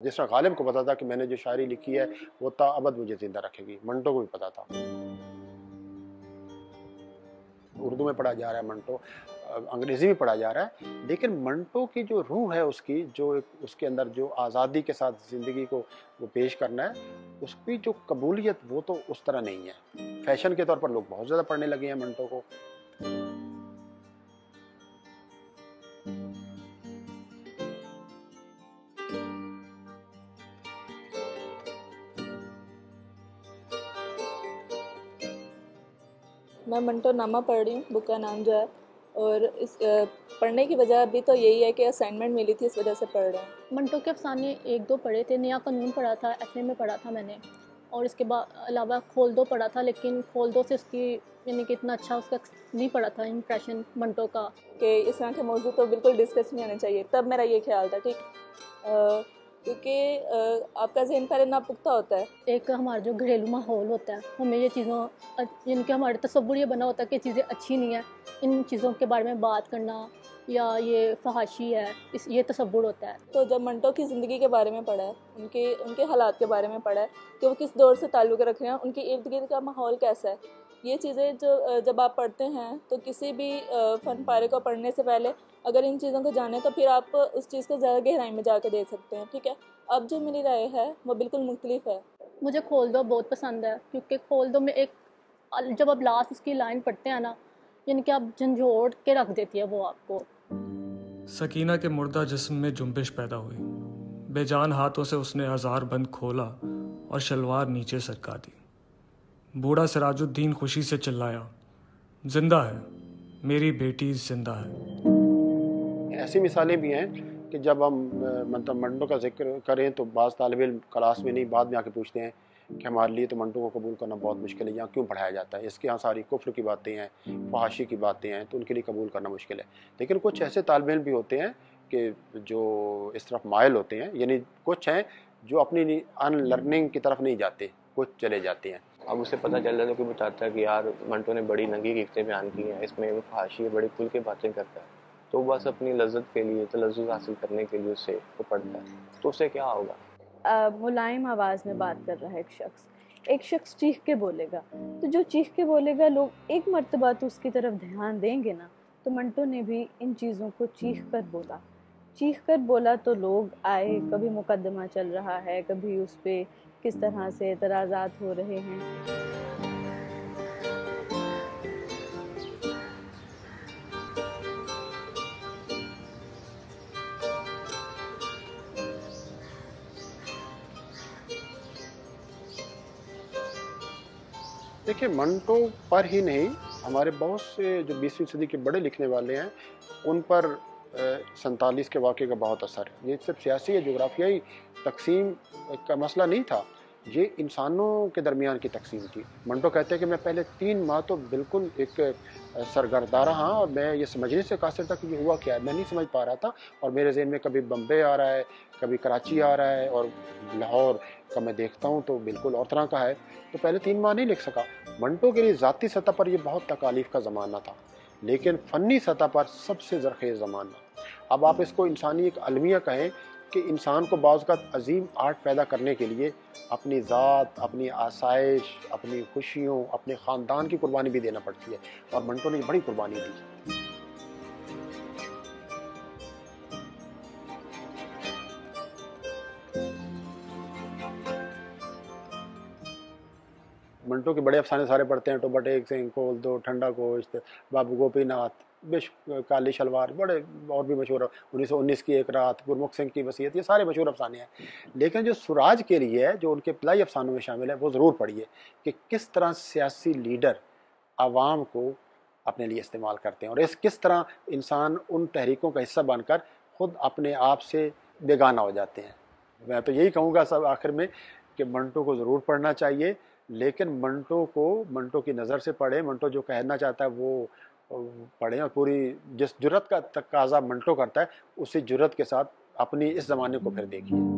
जिस तरह गालिब को पता था कि मैंने जो शायरी लिखी है वो ताअबद मुझे जिंदा रखेगी, मंटो को भी पता था। उर्दू में पढ़ा जा रहा है मंटो, अंग्रेजी में पढ़ा जा रहा है, लेकिन मंटो की जो रूह है उसकी, जो उसके अंदर जो आज़ादी के साथ ज़िंदगी को वो पेश करना है, उसकी जो कबूलियत वो तो उस तरह नहीं है। फैशन के तौर पर लोग बहुत ज़्यादा पढ़ने लगे हैं मंटो को। मैं मंटो नामा पढ़ रही हूँ, बुक का नाम जो है, और इस पढ़ने की वजह अभी तो यही है कि असाइनमेंट मिली थी, इस वजह से पढ़ रहे हैं। मंटो के अफसाने एक दो पढ़े थे, नया कानून पढ़ा था, एफए में पढ़ा था मैंने, और इसके अलावा खोल दो पढ़ा था, लेकिन खोल दो से उसकी यानी कि इतना अच्छा उसका नहीं पड़ा था इम्प्रेशन मंटो का, कि इस तरह के मौजूद तो बिल्कुल डिस्कस नहीं होने चाहिए। तब मेरा ये ख्याल था, ठीक, क्योंकि आपका ज़हन पहले ना पुख्ता होता है। एक हमारा जो घरेलू माहौल होता है, हमें ये चीज़ों जिनके हमारे तसव्वुर ये बना होता है कि चीज़ें अच्छी नहीं है, इन चीज़ों के बारे में बात करना या ये फहाशी है, ये तसव्वुर होता है। तो जब मंटो की ज़िंदगी के बारे में पढ़ा है, उनके हालात के बारे में पढ़ा है कि वो किस दौर से ताल्लुक़ रख रहे हैं, उनके इर्द गिर्द का माहौल कैसा है, ये चीज़ें जो जब आप पढ़ते हैं तो किसी भी फ़न पारे को पढ़ने से पहले अगर इन चीज़ों को जाने तो फिर आप उस चीज़ को ज़्यादा गहराई में जाकर देख सकते हैं, ठीक है। अब जो मेरी राय है वो बिल्कुल मुख्तलिफ है। मुझे खोल दो बहुत पसंद है, क्योंकि खोल दो में एक जब आप लास्ट उसकी लाइन पढ़ते हैं ना, यानी कि आप झंझोड़ के रख देती है वो आपको। सकीना के मुर्दा जिस्म में जुम्बिश पैदा हुई, बेजान हाथों से उसने आज़ार बंद खोला और शलवार नीचे सरका दी। बूढ़ा सिराजुद्दीन खुशी से चिल्लाया, जिंदा है, मेरी बेटी जिंदा है। ऐसी मिसालें भी हैं कि जब हम मतलब मंटो का जिक्र करें तो बाज़ तालिब इल्म क्लास में नहीं, बाद में आके पूछते हैं कि हमारे लिए तो मंटो को कबूल करना बहुत मुश्किल है, यहाँ क्यों पढ़ाया जाता है, इसके यहाँ सारी कुफ्र की बातें हैं, फहाशी की बातें हैं, तो उनके लिए कबूल करना मुश्किल है। लेकिन कुछ ऐसे तालिब इल्म भी होते हैं कि जो इस तरफ मायल होते हैं, यानी कुछ हैं जो अपनी अनलर्निंग की तरफ नहीं जाते, कुछ चले जाते हैं। अब उसे पता चल जाता है कि वो चाहता है कि यार मंटो ने बड़ी नंगी हकीकतें बयान की हैं, इसमें वो फहाशी है, बड़ी खुल के बातें करता है, तो बस अपनी लज्जत के लिए, तलज़्ज़ुज़ हासिल करने के लिए उसे वो पढ़ता है, तो उसे क्या होगा। मुलायम आवाज़ में बात कर रहा है एक शख्स चीख के बोलेगा, तो जो चीख के बोलेगा लोग एक मर्तबा तो उसकी तरफ ध्यान देंगे ना। तो मंटो ने भी इन चीज़ों को चीख कर बोला तो लोग आए, कभी मुकदमा चल रहा है, कभी उस पर किस तरह से एतराज़ात हो रहे हैं। देखिए, मंटो पर ही नहीं, हमारे बहुत से जो 20वीं सदी के बड़े लिखने वाले हैं उन पर 47 के वाक़े का बहुत असर है। ये सिर्फ सियासी या जोग्राफियाई तकसीम का मसला नहीं था, ये इंसानों के दरमियान की तकसीम थी। मंटो कहते हैं कि मैं पहले 3 माह तो बिल्कुल एक सरगर्दा रहा और मैं ये समझने से कासिर था कि ये हुआ क्या है, मैं नहीं समझ पा रहा था, और मेरे ज़हन में कभी बम्बे आ रहा है, कभी कराची आ रहा है, और लाहौर का मैं देखता हूँ तो बिल्कुल और तरह का है। तो पहले 3 माह नहीं लिख सका। मंटो के लिए ज़ाती सतह पर यह बहुत तकालीफ का ज़माना था, लेकिन फ़नी सतह पर सबसे ज़रख़ेज़ ज़माना। अब आप इसको इंसानी एक अलमिया कहें कि इंसान को बाज़ औक़ात अजीम आर्ट पैदा करने के लिए अपनी ज़ात, अपनी आसाइश, अपनी खुशियों, अपने ख़ानदान की कुर्बानी भी देना पड़ती है, और मंटो ने बड़ी कुर्बानी दी। मंटो के बड़े अफसाने सारे पढ़ते हैं, टोबा टेक सिंह, खोल दो, ठंडा गोश्त, बाबू गोपीनाथ, काली शलवार, बड़े और भी मशहूर, 1919 की एक रात, गुरमुख सिंह की वसीयत, ये सारे मशहूर अफसाने हैं। लेकिन जो सुराज के लिए है, जो उनके प्लाई अफसानों में शामिल है, वो ज़रूर पढ़िए कि किस तरह सियासी लीडर आवाम को अपने लिए इस्तेमाल करते हैं, और किस तरह इंसान उन तहरीकों का हिस्सा बनकर ख़ुद अपने आप से बेगाना हो जाते हैं। मैं तो यही कहूँगा सब आखिर में कि मंटो को ज़रूर पढ़ना चाहिए, लेकिन मंटो की नज़र से पढ़ें, मंटो जो कहना चाहता है वो पढ़ें, और पूरी जिस जुर्रत का तकाज़ा मंटो करता है उसी जुर्रत के साथ अपनी इस ज़माने को फिर देखिए।